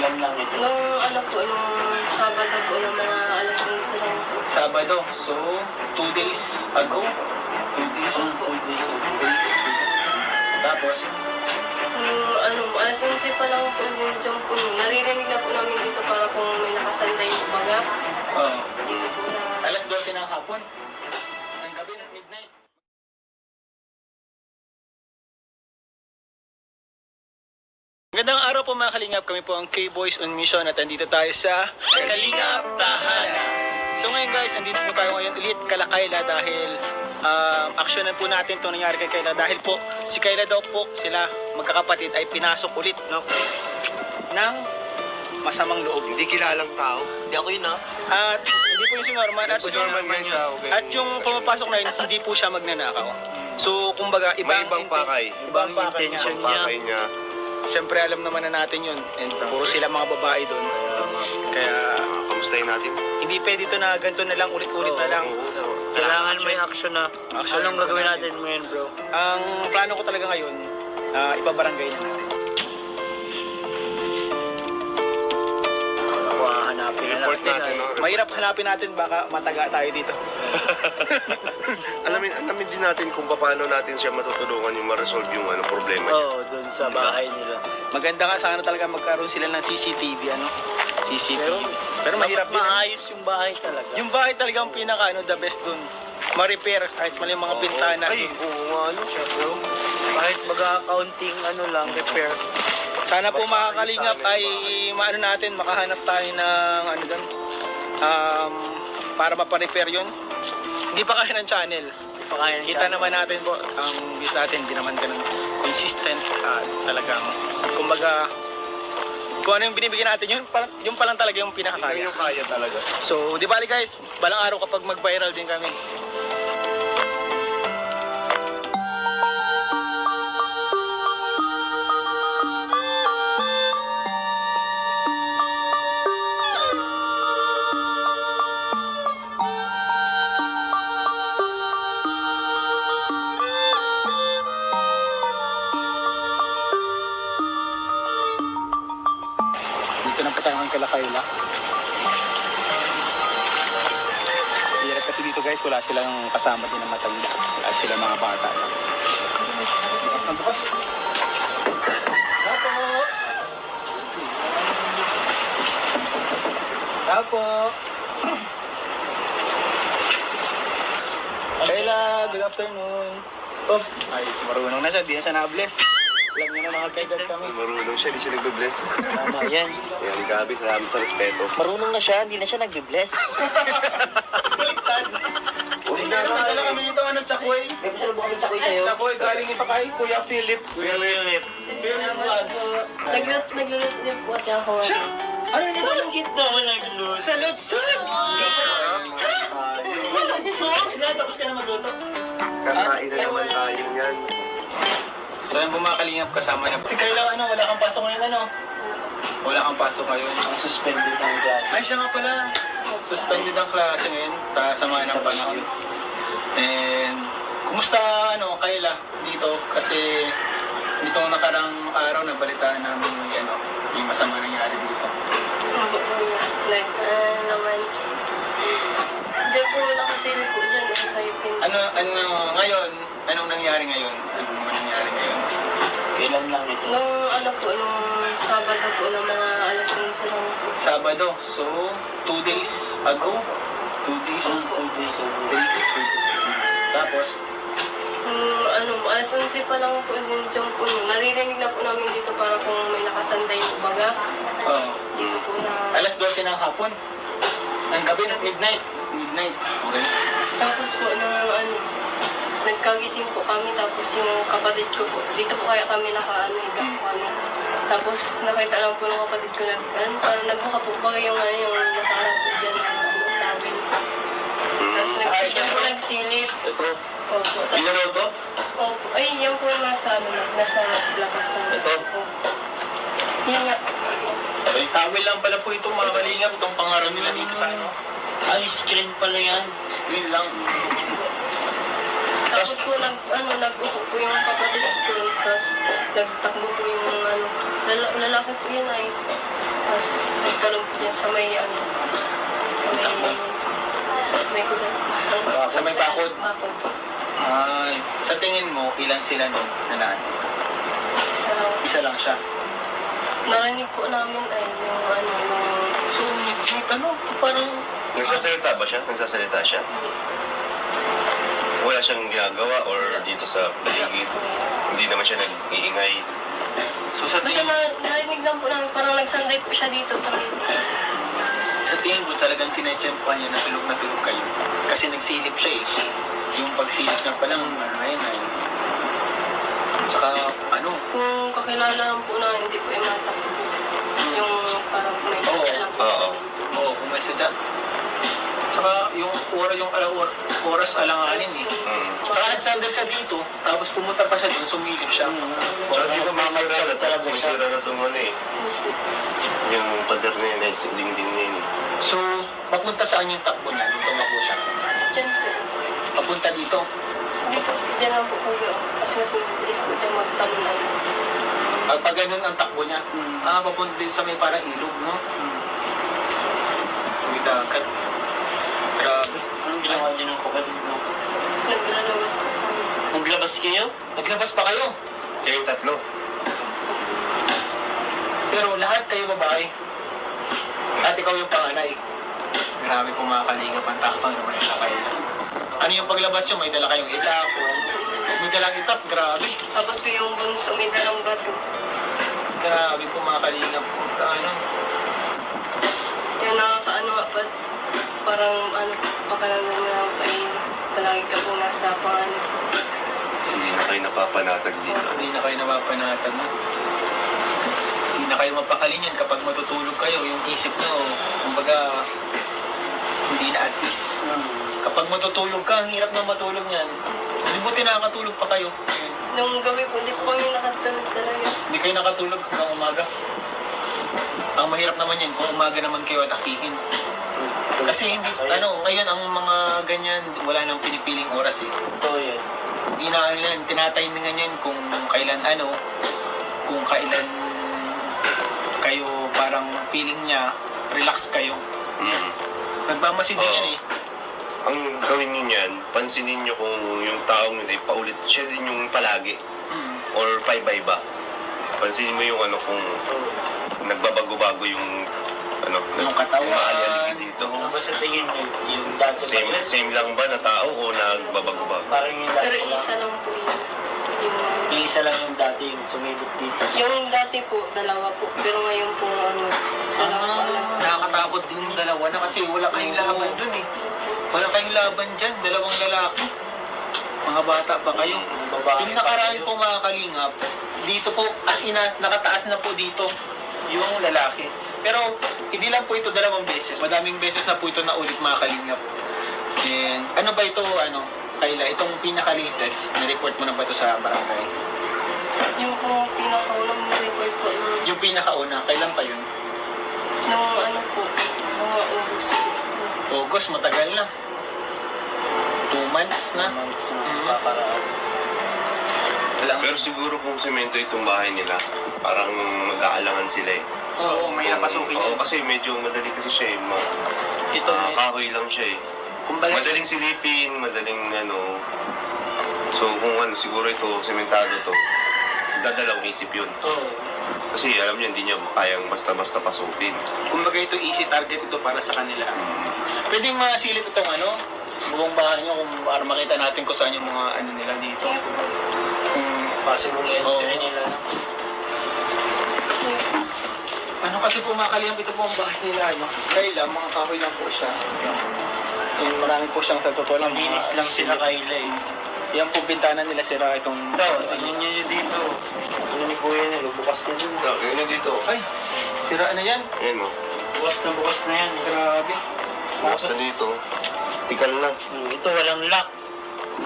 Kailan lang ito? Nung ano po, nung Sabado po na mga alas 11 lang po. Sabado. So, 2 days ago. 2 days. 2 days ago. Tapos, Ano, alas 11 pa lang po yung jump po. Naririnig na po namin dito para kung may nakasanday yung baga. oh, Dito po na. alas 12 ng hapon. Ng gabi ng midnight. Magandang araw po mga Kalingap. Kami po ang K-Boys on Mission at andito tayo sa Kalingap Tahanan. So ngayon guys, andito po tayo ngayon ulit kala Kayla dahil aksyonan po natin itong nangyari kay Kayla dahil po si Kayla daw po sila magkakapatid ay pinasok ulit no, ng masamang loob. Hindi kilalang tao. Hindi ako yun, ha? At hindi po yung si Norman at, Si Norman guys, okay. at yung pumapasok na yun, hindi po siya magnanakaw. So kumbaga May ibang pakay. Ibang pakay niya. intention. Pakay niya. Siyempre alam naman na natin yun and puro sila mga babae doon. Kaya Kamustahin natin? hindi pwede ito na ganito na lang ulit-ulit na lang. Kailangan may action na. Action Anong na gagawin natin. natin ngayon, bro? Ang plano ko talaga ngayon, ibabarangay na natin. Hanapin na Report natin, no? Mahirap hanapin natin, baka mataga tayo dito. Alamin din natin kung paano natin siya matutulungan yung ma-resolve yung problema niya. Oo, dun sa bahay nila. Maganda nga sana talaga magkaroon sila ng CCTV, ano? CCTV. Pero mahirap din. Maayos yung bahay talaga. Yung bahay talaga ang pinaka, the best dun. Ma-repair kahit mali yung mga bintana. Ay, dun. oo nga, ano siya, bro. Kahit baga counting lang, repair. Sana po mga Kalingap ay maano natin, makahanap tayo ng ano dun, para maparepair yun. Hindi pa kaya ng channel. Pakain Kita naman natin po, ang views natin hindi naman ganun consistent at talagang, kumbaga, kung ano yung binibigyan natin, yun pa lang talaga yung Ito pinakakaya. yung kaya talaga. So, di bali guys, balang araw kapag mag-viral din kami. Dito na po tayo ng Kalakayla. Hirap kasi dito guys, wala silang kasama din ng matanda. At sila mga bata. Bukas na bukas. Tapo! Tapo! Kayla, good afternoon. Oops! Ay, marunong na siya, di na siya na-bless. Alam niyo na mga kaigat kami. Marunong siya, di siya nagbe-bless. Tama yan. Yan, grabe, salamat sa respeto. Marunong na siya, hindi na siya nag-bless. Baliktad! Hindi na dala kami dito, Chakoy. May pasalubong kami sa kuya sa'yo. Chakoy, galing ito kay Kuya Philip. Kuya Philip. Philip Vlogs. Naglulot din po at ako. Ano yun? Bakit naman nag-lose? Sa Lutsog! Sa Lutsog! Tapos ka na magluto. Kakain na naman tayo yan. So yung bumakalingap kasama niya. Kailangan ano, wala kang pasok ngayon ano? Wala kang pasok ngayon. Ang suspended ng klase. Ay siya nga pala. Suspended ang klase ngayon sa sama ng panahon. And kumusta ano, Kayla dito? Kasi nitong nakarang araw nabalitaan namin yung masama nangyari dito. Opo, kuya. Like, naman. Diyan po nakasilip po dyan, sa ipin. Ngayon, anong nangyari ngayon? Anong nangyari ngayon? Kailan lang ito? Nung ano po, nung Sabado po na mga alas 11 lang po. Sabado. So, 2 days ago. 2 days. 2 days ago. Tapos, Ano, alas 11 pa lang po yung jump po. Naririnig na po namin dito para kung may nakasanday yung baga. Dito po na. alas 12 ng hapon. Ng gabi, midnight. Midnight. Okay. Tapos po, nagkagising po kami. Tapos yung kapatid ko po, dito po kaya kami higa po kami. Tapos nakita lang po ng kapatid ko na, parang nagbuka po ba yung nakarang po dyan ng tawin. Tapos nagsilip. Ito. Opo. Tapos, Binaloto? opo. Ay, yan po nasa lakas ng Ito? Opo. Yan nga. Ay, tawil lang pala po itong mga kalingap. Itong pangarap nila dito sa ano. Ay, screen pala yan. Screen lang. Tapos po nag-upo po yung kapatid ko. Tapos nagtakbo po yung Lalaki po yun ay. Tapos nagtalong po yan sa may ano. Sa may kuda. Sa may bakod? Bakod po. Ay, sa tingin mo, ilan sila nun na naan? Isa lang. Isa lang siya. Narinig po namin ay yung ano, yung... So, may tanong, parang... Nagsasalita ba siya? Nagsasalita siya? Wala siyang ginagawa or dito sa paligid? Hindi naman siya nag-iingay. So, sa Basta tingin, narinig lang po namin, parang nagsanday po siya dito sa may... sa tingin ko talagang sinetsyempuhan niya na tulog kayo. Kasi nagsilip siya eh. Yung pagsilip niya pa lang, ayun. Tsaka, ano, Kung kakilala lang po na hindi po yung mata po. Yung parang may Oo. sadya lang po. Oo. oo, kung may sadya. Tsaka, yung oras alanganin eh. Saka nag-standard siya dito, tapos pumunta pa siya doon, sumilip siya. Pero di ba may sira na to? May sira na itong ano eh. Yung pader na yun, yung dingding na yun. So, papunta saan yung takbo niya? Dito tumakbo siya. Diyan po. Papunta dito. Dito, diyan lang po kuya. Kasi mas mabilis po dyan magtalunan. Pag ganun ang takbo niya, papunta din sa may parang ilog, no? May dagat. Grabe. Anong ginawa niyo ng kapatid mo? Naglalabas po kami. Naglabas kayo? Naglabas pa kayo. Kayong tatlo. Pero lahat kayo babae. At ikaw yung panganay. Grabe po mga kalingap ang takang naman yung kayo. Ano yung paglabas nyo? May dala kayong itap. May dalang itap. Grabe. Tapos ko yung bunso, may dalang bato. Grabe po mga kalingap. Ano? Yung nakakaano nga pa, parang ano, baka lang naman kay palagi ka po nasa panganib. Hindi na kayo napapanatag dito. Hindi na kayo napapanatan. Hindi na kayo mapakalinyan kapag matutulog kayo. Yung isip nyo, kumbaga, hindi na at peace. Kapag matutulog ka, ang hirap na matulog niyan. Hindi buti nakakatulog pa kayo. Nung gabi po, hindi po kami nakatulog talaga. Hindi kayo nakatulog hanggang umaga. Ang mahirap naman yan kung umaga naman kayo atakihin. Kasi hindi, ngayon ang mga ganyan, wala nang pinipiling oras eh. Totoo yan. Hindi na yan, tinatimingan yan kung kailan kung kailan kayo parang feeling niya, relax kayo. Nagmamasid din yan eh. Ang gawin niyo niyan, pansinin niyo kung yung taong yun ay paulit, siya din yung palagi. Or paiba-iba. Pansinin mo yung kung nagbabago-bago yung Yung katawan. umaalali dito. Ano ba sa tingin niyo? Yung dati ba yun? Same lang ba na tao o nagbabago-bago? Parang yung dati Pero lang. isa lang po yun. Yung isa lang yung dati yung sumilip dito. Yung dati po, dalawa po. Pero ngayon po, isa lang po. Nakakatakot din yung dalawa na kasi wala kayong laban dun eh. Wala kayong laban dyan, dalawang lalaki. Mga bata pa kayo. Babae Yung pa nakaraan kayo. po mga kalingap, dito po, nakataas na po dito yung lalaki. Pero hindi lang po ito dalawang beses. Madaming beses na po ito naulit mga kalingap. And ano ba ito, Kayla, itong pinaka-latest, na-report mo na ba ito sa barangay? Yung po pinakaunang report po nung Yung pinakauna, kailan pa yun? ano po, mga August po. August, matagal na. 2 months na. Months na nakakaraan. Pero siguro kung semento itong bahay nila, parang mag-aalangan sila eh. Oo, may napasukin Oo, yun. kasi medyo madali kasi siya eh. Ito, Kahoy lang siya eh. kumbaga, Madaling silipin, madaling So kung siguro ito, sementado to, dadalawang isip yun. Oo. Kasi alam niya, hindi niya kayang basta-basta pasukin. kumbaga ito easy target ito para sa kanila. Pwedeng masilip itong buong bahay nyo kung para makita natin kung saan yung mga nila dito. Sige po. Kung Possible entry nila. kasi po makaliyang ito po ang bahay nila, Kayla, mga kahoy lang po siya. Yung marami po siyang totoo lang. Linis lang sila Kayla eh. Yan po bintana nila sira itong... Ito, tingnan niyo yun dito. Ano ni Kuya nila, bukas na dun. Kaya na dito. Ay, sira na yan. Ayan o. Bukas na yan. Grabe. Bukas na dito. Tikal na. Ito, walang lock.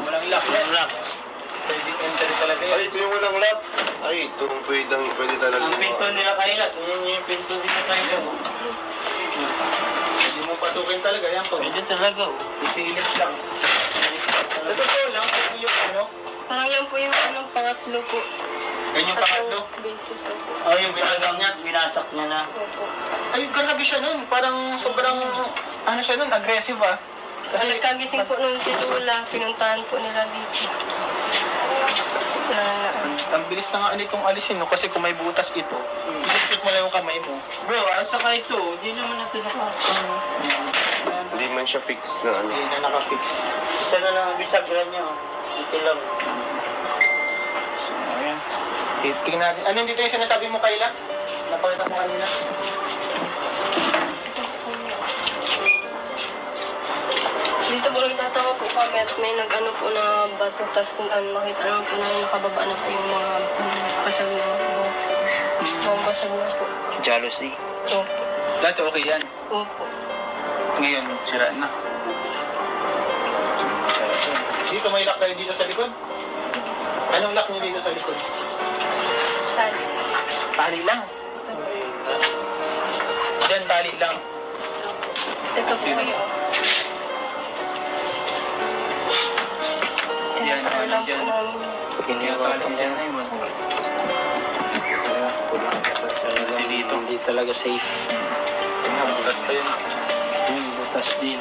Walang lock yan. Walang lock. Pwede enter talaga yan. Ay, ito yung walang lock. Ay, ito pwede talaga. Ang pinto nila Kayla, tingnan niyo yung pinto nila Kayla. Hindi mo pasukin talaga yan po. Pwede talaga oh. Isilip lang. Sa totoo lang, kung yung ano, Parang yan po yung pangatlo po. ganyan yung pangatlo. Basis ako. Oh, yung binasak niya na. Opo. Ay, grabe siya nun. Parang sobrang, ano siya nun, aggressive ah. Kasi nagkagising po nun si Lula, pinuntahan po nila dito. Na, Ang bilis na nga nitong alisin, no? Kasi kung may butas ito, i-split mo lang yung kamay mo. Bro, saka ito, hindi naman natin Hindi man siya fix na ano. Hindi na nakafix. Isa na lang ang bisagran niya. Ito lang. So, ayan. Tingnan natin. Ano dito yung sinasabi mo, Kayla? Napakita mo kanina. dito po nagtatawa po kami at may nag-ano po na bato, tapos nakita naman po na nakababa na po yung mga basag na po. Mga basag na po. Jealousy. Opo. Dati okay yan. Opo. Ngayon, sira na. Dito may lock kayo dito sa likod? Anong lock niyo dito sa likod? Tali. Tali lang. Diyan, tali lang. Ito po yung... Yan, Tinatry lang po yan. namin. Tinatali dyan na yun. Hindi talaga safe. Tingnan, butas pa yun. Butas din.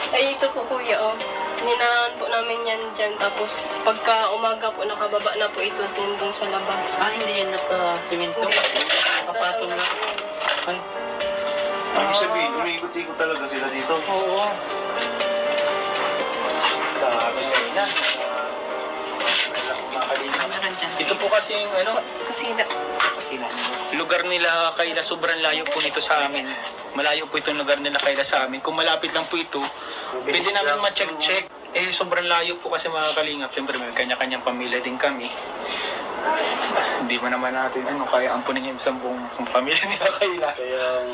Ay, ito po kuya, oh. Ninanaan po namin yan dyan. Tapos, pagka umaga po, nakababa na po ito din dun sa labas. Hindi yan naka-simento. Nakapatong na. Ay. Ibig sabihin, umiikot-ikot talaga sila dito. Oo. Grabe ngayon na. Ito po kasi yung ano, Kusina. lugar nila Kayla, sobrang layo po nito sa amin. Malayo po itong lugar nila Kayla sa amin. Kung malapit lang po ito, pwede namin ma-check-check. Eh, sobrang layo po kasi mga kalingap. Siyempre, may kanya-kanyang pamilya din kami. Hindi mo naman natin, kaya ampunin yung isang buong pamilya nila Kayla.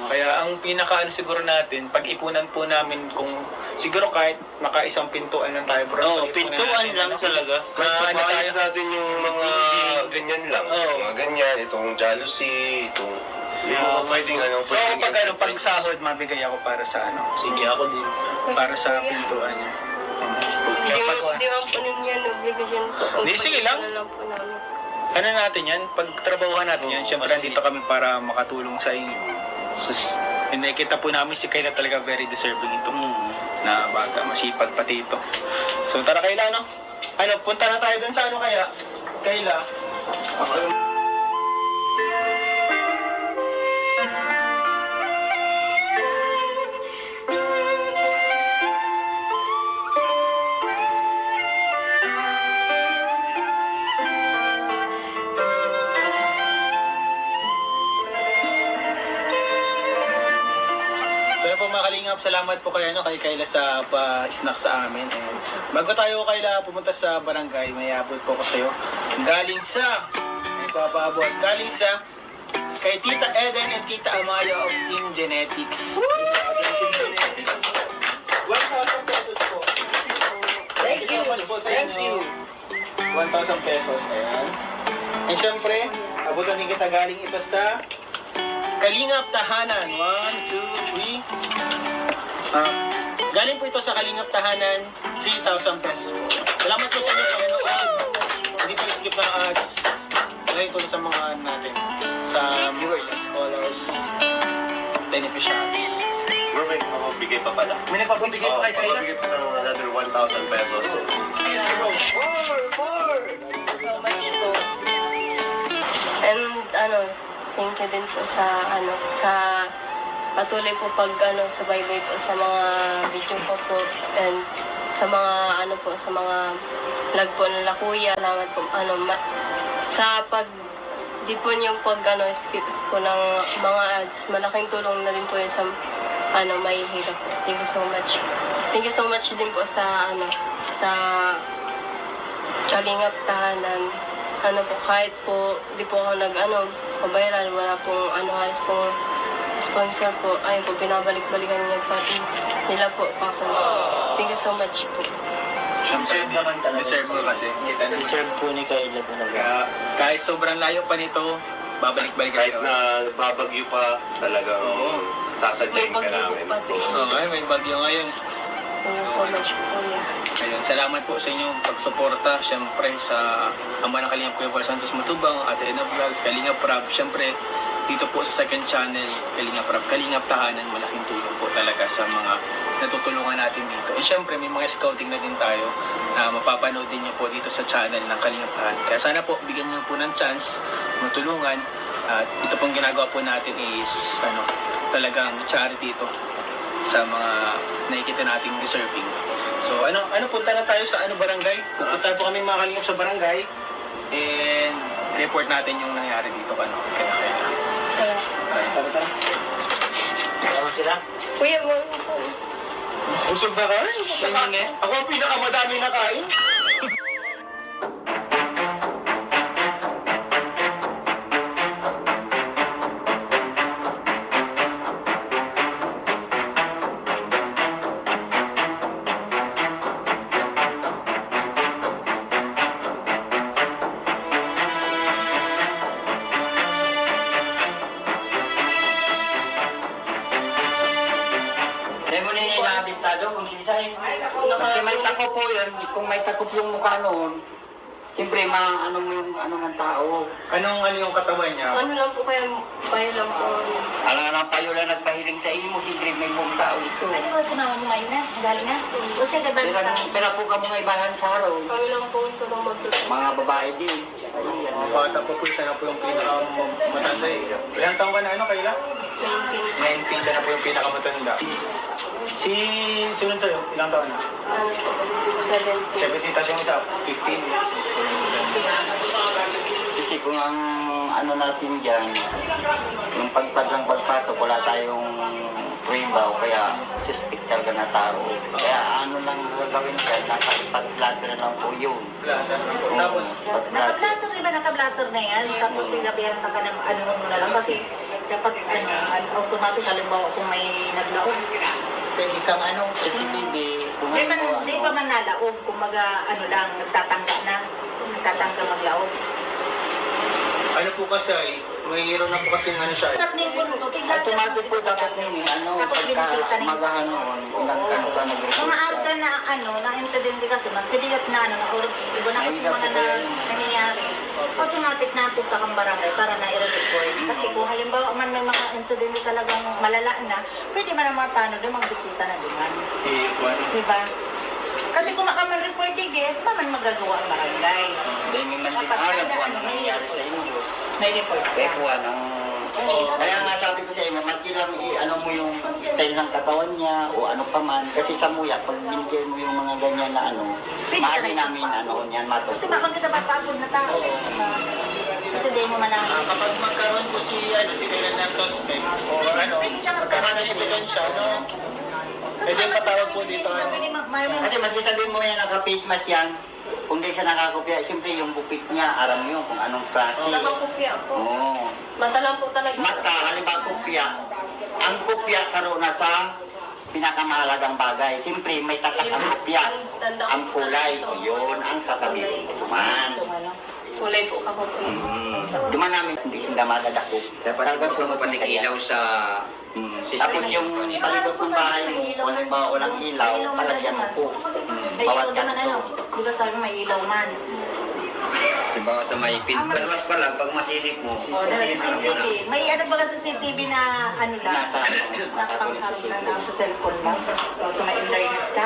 Kaya ang pinaka siguro natin, pag-ipunan po namin kung siguro kahit makaisang pintuan lang tayo. Oo, pintuan lang talaga. Kahit maayos natin yung mga ganyan lang. Mga ganyan, itong jealousy, itong... Yung pwedeng ano, So, pag sahod, mabigay ako para sa Sige, ako din. para sa pintuan niya. Hindi man po ninyo yan, obligation po. Hindi, sige lang. Ano lang po namin. Ano natin yan? Pagtrabahuhan natin yan. Siyempre, nandito kami para makatulong sa inyo. Sus, nakikita po namin si Kayla talaga very deserving ito. Na bata, masipag pati ito. So, tara Kayla, no? Punta na tayo dun sa kaya? Kayla. Kaya po mga kalingap, salamat po kay Kayla sa pa-snack sa amin. And bago tayo Kayla pumunta sa barangay, may abot po ko sa'yo. Galing sa, galing sa kay Tita Eden and Tita Amaya of Team Genetics. Team Genetics. 1,000 pesos po. Thank you so much po sa inyo. 1,000 pesos. Ayan. And syempre, abutan din kita galing ito sa Kalingap Tahanan. 1, 2, 3. Galing po ito sa Kalingap Tahanan, 3,000 pesos po. Salamat po sa inyo, Panginoon. Hindi po skip ng ads. Ngayon po sa mga natin, sa viewers, scholars, beneficiaries. Bro, may nakapabigay pa pala. May nagpapabigay pa kay Kayla? Nakapabigay pa ng another 1,000 pesos. Yes, bro. More! So much po. And thank you din po sa sa patuloy po subaybay po sa mga video ko po and sa mga sa mga vlog po nila kuya. Salamat po sa di po yung skip po ng mga ads. Malaking tulong na din po yun sa may hirap po. Thank you so much. Thank you so much din po sa sa Kalingap Tahanan. Kahit po di po ako viral, wala pong halos pong sponsor po. Ayun po, binabalik-balikan niya pati nila po pa ako. Thank you so much po. Siyempre, deserve mo kasi. Deserve po ni Kayla talaga. Kaya, kahit sobrang layo pa nito, babalik-balik ka Kahit na babagyo pa, talagang May sasadyain ka bagyo namin. pati. Okay, may bagyo ngayon. you so much po, Kuya. Ayun, salamat po sa inyong pagsuporta, syempre sa ama ng Kalingap Kuya Bal Santos Matubang, Ate Ena Vlogs, Kalingap Rab, syempre dito po sa second channel, Kalingap Rab, Kalingap Tahanan, malaking tulong po talaga sa mga natutulungan natin dito. And syempre may mga scouting na din tayo na mapapanood din niyo po dito sa channel ng Kalingap Tahanan. Kaya sana po bigyan niyo po ng chance, matulungan, at ito pong ginagawa po natin is talagang charity ito sa mga nakikita nating deserving. So punta na tayo sa barangay. Pupunta po kami mga Kalingap sa barangay and report natin yung nangyari dito kaya. Tara. Ano sila? Kuya, mo po. Busog na ka? Ako ang pinakamadami na kain. Dahil mo nila inaabistado kung sisay. Maski may takop po yun, kung may takop yung mukha noon, siyempre maano mo yung ng tao. Ano yung katawan niya? Ano lang po kaya, payo lang po. Alam nga ng payo lang nagpahiling sa imo, siyempre may buong tao ito. Ano ba sumama mo ngayon na? Galing na? O siya gaban sa... Pero po ka mga ibahan sa araw. Kami lang po ito lang magtulong. Mga babae din. Mga bata po siya na po yung pinakamatanda eh. Ilang taong ka na Kayla? 19 siya na po yung pinakamatanda. Si sunod sa'yo, ilang taon na? 70. 70 tas yung isa, 15. Kasi kung ang natin dyan, yung pagpasok, wala tayong prueba o kaya suspect talaga na tao. Kaya lang gagawin dyan, nasa pag-blatter na lang po yun. Tapos, Nakablatter, di ba nakablatter na yan? Tapos sinabihan ka ng mo na lang kasi dapat automatic halimbawa kung may naglaog. Pwede kang Kasi bibi, kung Di pa man nalaog, kumaga lang, nagtatangka na. Nagtatangka maglaog. ano po kasi, mayroon na po kasi siya. Sa ni punto, tignan automatic po dapat yun Tapos binisita pagka ni- magahanoon, ilang ka nag-report mga after na insidente kasi, mas kadilat na iba na kasi mga nangyayari. Automatic natin pa kang barangay para na i-report. Kasi kung halimbawa man may mga insidente talagang malala na, pwede man ang mga tanong doon, mga bisita na duman. Diba? Kasi kung nakaman-report digit, maman magagawa ang barangay. Dahil may Dapat alam kada ko ano may- nangyayari sa inyo. May report Kaya ka. po kaya nga sabi ko sa inyo, maski lang mo yung style ng katawan niya o ano pa man. Kasi sa muya, pag binigay mo yung mga ganyan na Pwede maaari ka na namin ipapapagod. yan Kasi matutunan. bakit kita papagod na tao? Kasi di mo man Kapag magkaroon po si Kayla ng suspect o magkaroon ng ebidensya, pwede patawag po dito. Kasi maski sabihin mo yan, naka-face mask yan, kung di siya nakakopya, siyempre yung bupit niya, aram yun kung anong klase. Nakakupya po. Oo. Mata lang po talaga. Mata, halimbawa kopya. Ang kopya saro na sa pinakamahalagang bagay. Siyempre, may tatak ang kopya. Ang kulay, yun ang sasabihin ko man. Kulay po ako po. Duman namin, hindi sila madadako. Dapat ito ka patikilaw sa Tapos yung palibot ng bahay mo, kung halimbawa walang ilaw, palagyan mo po. May Bawat ilaw naman kanto. Di ba sabi may ilaw man? diba, sa may pintalwas pa lang, pag masilip mo, O, dahil sa CCTV. May ba sa CCTV na lang? Nasa Nakapangharap lang sa cellphone lang. O, sa may internet ka.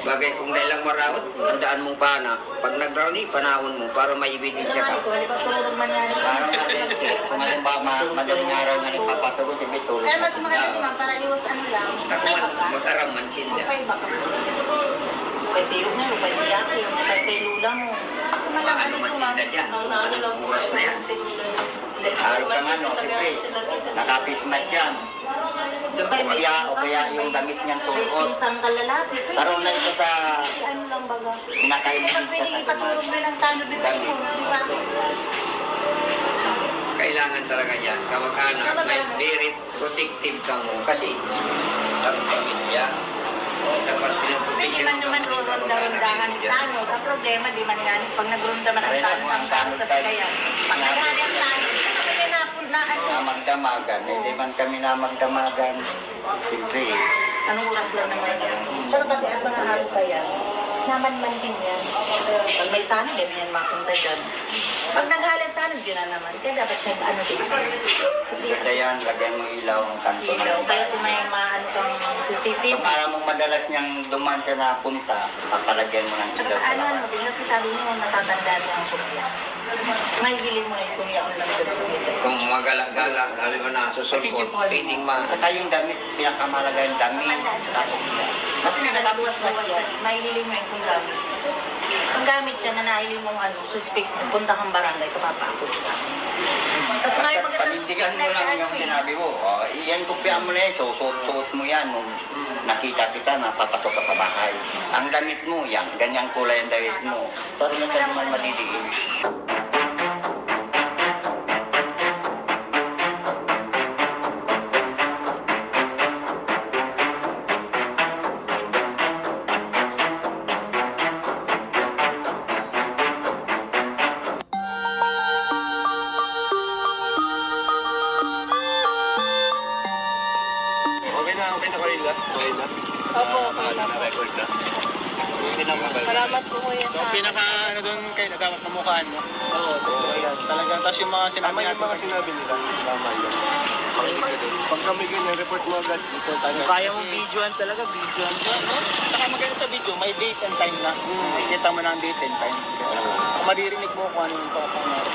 bagay kung dahil lang marawat, tandaan mong pana. Pag nag-round panahon mo para may ebidensya ka. Ito, halimbawa tulog man yan. Parang kung halimbawa madaling araw nga rin papasok ko si Bitulog. Kaya mas maganda naman para iwas lang. May baka. Mag-araman sila. May baka. May tiro na, may tiyaki, may lula mo. Mga ano man sila dyan. Ang naano lang po Oras na yan. Araw ka nga, no, siyempre, naka-face mask yan. O kaya yung damit niyang May suot. pinsang kalalaki. Saro na ito sa Ano lang baga. pinakain Hindi pa pwedeng ipatulog na ng tanod sa iyo, di ba? Kailangan talaga yan. Kamag-anak, may very protective ka mo. Kasi, ang pamilya, dapat Pwede pinoprotection man naman ronda-rondahan ng tanod. Ang problema, di man nga, pag nagronda man ang tanod, ang tanod kasi kaya. Pag naghali ang tanod, kaya na na magdamagan. Hindi man kami na magdamagan. Siyempre, Anong oras lang naman yan? Pero pati at mga araw pa yan, naman-man din yan. Pag may tanong, ganyan mapunta dyan. Pag naghalit tanong, yun na naman. Kaya dapat nag-ano din. Ganda yan, lagyan mo ilaw ng kanto. Ilaw. Kaya kung may maano kang CCTV, Para mong madalas niyang duman siya na punta, papalagyan mo ng ilaw sa ano labas. din, nasasabi mo, natatandaan mo ang kumya. May hiling mo na yung kumya on lang doon sa misa. Kung magala-gala, alam mo na, susulpot, pwedeng Saka yung damit, pinakamalaga yung damit. Saka kumya. Kasi nagbuwas-buwas ka, may hiling mo yung kung gamit. Ang gamit ka na nahiling mong suspect, punta kang barangay, kapapakot ka. Tapos may maganda Panindigan mo lang yung sinabi mo. Iyan, kopya mo na yan. Suot mo yan. Nung nakita kita na papasok ka sa bahay. Ang damit mo yan. Ganyang kulay ang damit mo. Pero na saan mo madidiin. Okay na Karila. Okay na. Opo, okay na po. Na-record na. Salamat po kuya So, sa... pinaka ano doon kayo, nagkakap na mukhaan mo. Oo, yan. Talagang, tapos yung mga sinabi Tama yung natin. mga sinabi nila. Tama yun. Pag kami ganyan, report mo agad. Report agad. Kaya Kasi- mong videoan talaga, videoan ka, no? Saka maganda sa video, may date and time na. Makikita mo na ang date and time. So, maririnig mo kung ano yung papangarap.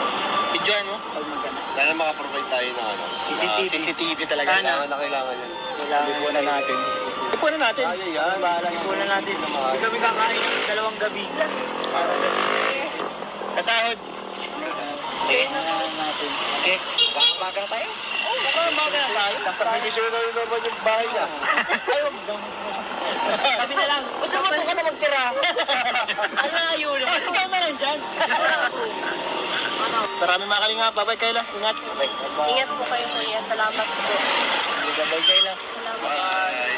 Videoan mo, pag maganda. Sana makaprovide tayo ng ano. CCTV. CCTV talaga. Kailangan na kailangan yun. Ipunan natin. Ipunan natin. Kaya yan. Bahala na. Ipunan natin. Hindi kami kakain ng 2 gabi. Kasahod. Ipunan natin. Okay. Baka na tayo? Oo, baka na tayo. Subdivision na naman yung bahay niya. Ayaw mo. Kami na lang. Gusto mo ka na magtira. Ang layo na. Kasi ikaw na lang dyan. Maraming mga kalinga. Bye-bye, Kayla. Ingat. Ingat po kayo kuya. Salamat po. Bye-bye, Kayla. Salamat. Bye.